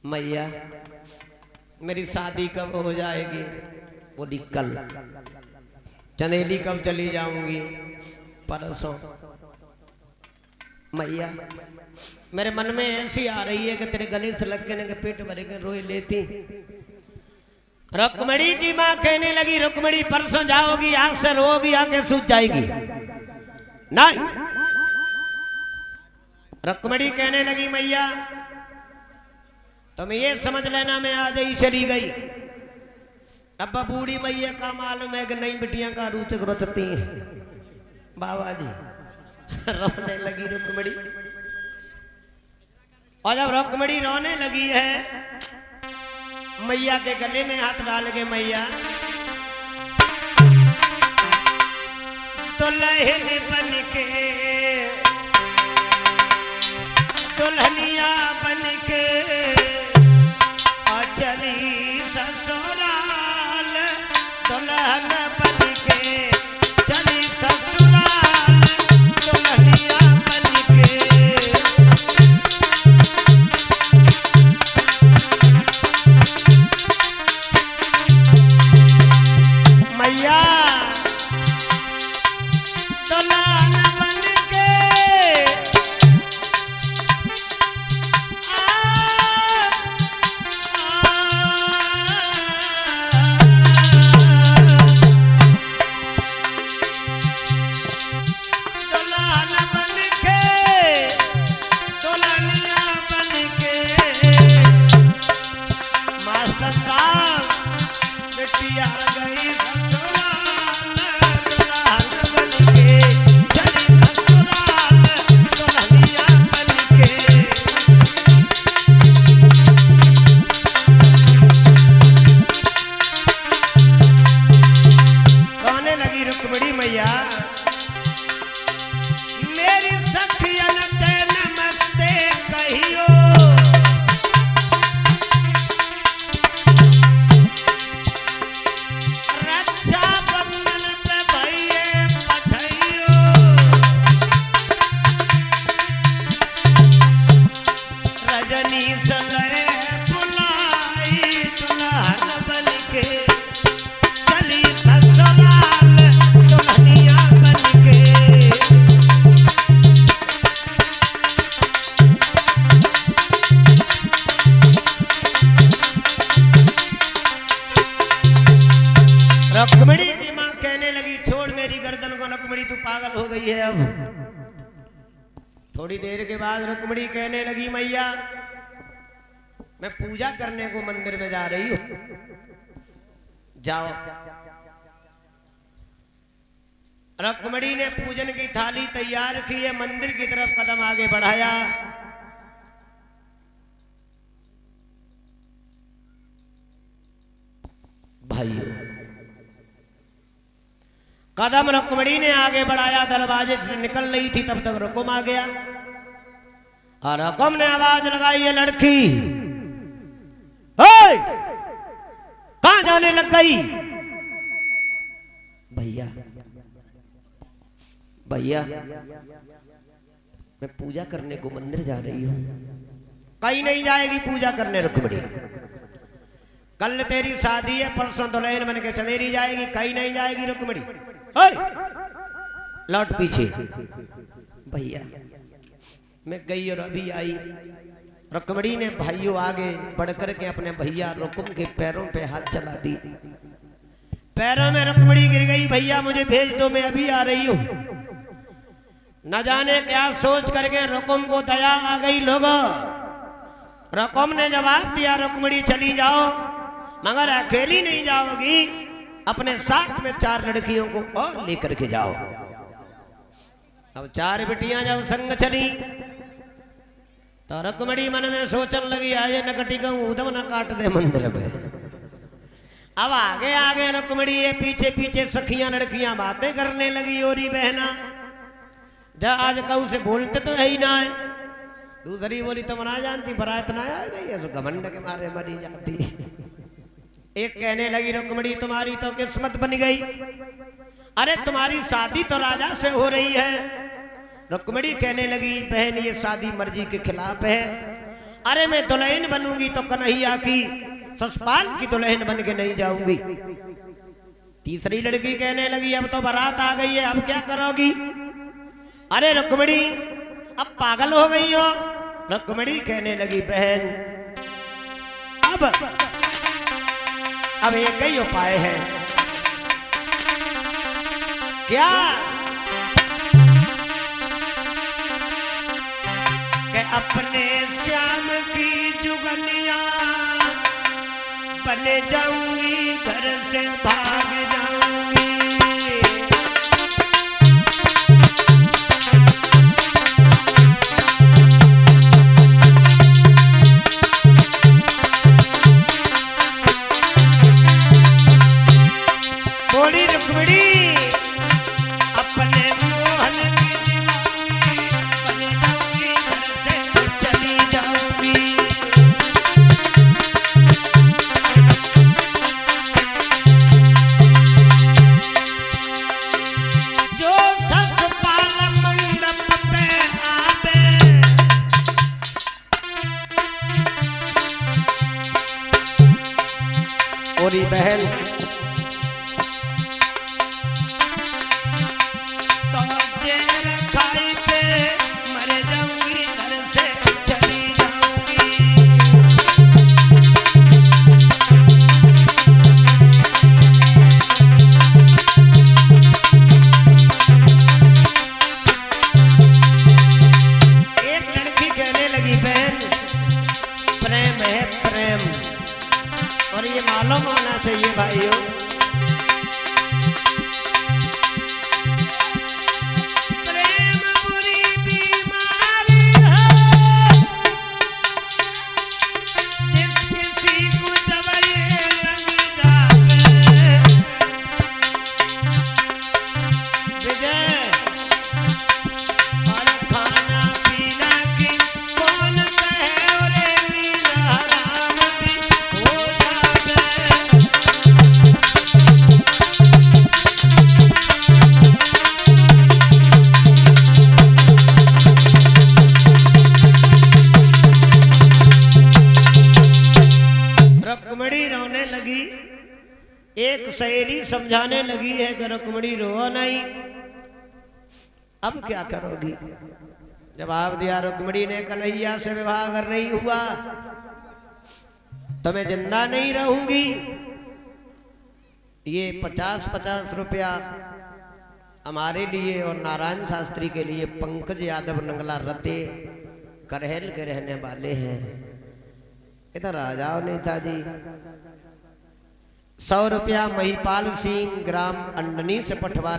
मैया मेरी शादी कब हो जाएगी? बोली कल। चंदेली कब चली जाऊंगी? परसों। मैया मेरे मन में ऐसी आ रही है कि तेरे गले से लग के पेट भरे के रोए लेती। रुक्मणी की माँ कहने लगी, रुक्मणी परसों जाओगी, आग से रोगी, आके सूझ जाएगी। नहीं। रुक्मणी कहने लगी, मैया तुम ये समझ लेना मैं आज ही चली गई। अब बूढ़ी मैया का मालूम है कि नई बिटियां का रूचक रोचती हैं। बाबा जी रोने लगी रुक्मणी। और जब रुक्मणी रोने लगी है, मैया के गले में हाथ डाल के, मैया दुल्हन बन के, दुल्हनिया बन के चली ससुराल, दुल्हन बन के चली ससुराल, दुल्हनिया बन के। मैया दुल्हन बन के रुक्मणी की मां कहने लगी, छोड़ मेरी गर्दन को रुक्मणी, तू पागल हो गई है। अब थोड़ी देर के बाद रुक्मणी कहने लगी, मैया मैं पूजा करने को मंदिर में जा रही हूं, जाओ। रुक्मणी ने पूजन की थाली तैयार की है, मंदिर की तरफ कदम आगे बढ़ाया। भाइयों कदम रुक्मणी ने आगे बढ़ाया, दरवाजे से निकल रही थी तब तक रुकुम आ गया और रुकुम ने आवाज लगाई, है लड़की कहां जाने लग गई? भैया भैया मैं पूजा करने को मंदिर जा रही हूं। कहीं नहीं जाएगी पूजा करने रुक्मणी, कल तेरी शादी है, परसों दुल्हन बन के चंदेरी जाएगी, कहीं नहीं जाएगी रुक्मणी। लौट पीछे। भैया मैं गई और अभी आई। रुक्मणी ने भाइयों आगे बढ़ करके अपने भैया रुकुम के पैरों पे हाथ चला दिए। पैरों में रुक्मणी गिर गई। भैया मुझे भेज दो, मैं अभी आ रही हूं। न जाने क्या सोच करके रुकुम को दया आ गई। लोगों रुकुम ने जवाब दिया, रुक्मणी चली जाओ मगर अकेली नहीं जाओगी, अपने साथ में 4 लड़कियों को और लेकर के जाओ। अब 4 बिटियां जब संग चली तो रुक्मणी मन में सोचने लगी, आये नकटी का ऊधम न काट दे मंदिर में। अब आगे आगे रुक्मणी है, पीछे पीछे सखियां लड़कियां बातें करने लगी। ओरी बहना जा आज कऊ से बोलते तो है ही ना है। दूसरी बोली तुम ना जानती, बरात ना आ गई है, घमंड के मारे मरी जाती है। एक कहने लगी, रुक्मणी तुम्हारी तो किस्मत बन गई, अरे तुम्हारी शादी तो राजा से हो रही है। रुक्मणी कहने लगी, बहन ये शादी मर्जी के खिलाफ है, अरे मैं दुल्हन बनूंगी तो कन्हैया की ससपाल की दुल्हन बन के नहीं जाऊंगी। तीसरी लड़की कहने लगी अब तो बारात आ गई है, अब क्या करोगी? अरे रुक्मिणी अब पागल हो गई हो? रुक्मिणी कहने लगी बहन अब एक ही उपाय है। क्या? कि अपने श्याम की जुगनिया बन जाऊंगी, घर से भाग जाऊंगी। बोली रुक्मिणी अपने मोहन की दीवानी बन जाऊंगी, घर से चली जाऊंगी। जो ससपाल मंडप पे आवे ओरी बहन तो जेर खाई पे मर जाऊंगी, घर से चली जाऊंगी। एक लड़की कहने लगी बहन प्रेम है प्रेम, और ये मालूम होना चाहिए भाइयों प्रेम बुरी बीमारी है, जिस किसी को जब ये लग जावे। विजय और खाना पीना की कौन कहे और नीला हराम भी हो जावे। रुक्मिणी रोने लगी। एक सहेली समझाने लगी है कि रुक्मिणी रो नहीं, अब क्या करोगी? जवाब दिया रुक्मिणी ने कन्हैया से विवाह अगर नहीं हुआ तो मैं जिंदा नहीं रहूंगी। ये 50-50 रुपया हमारे लिए और नारायण शास्त्री के लिए पंकज यादव नंगला रते करहल के रहने वाले हैं। इधर आ जाओ नेताजी। 100 रुपया महिपाल सिंह ग्राम अंडनी से पठवा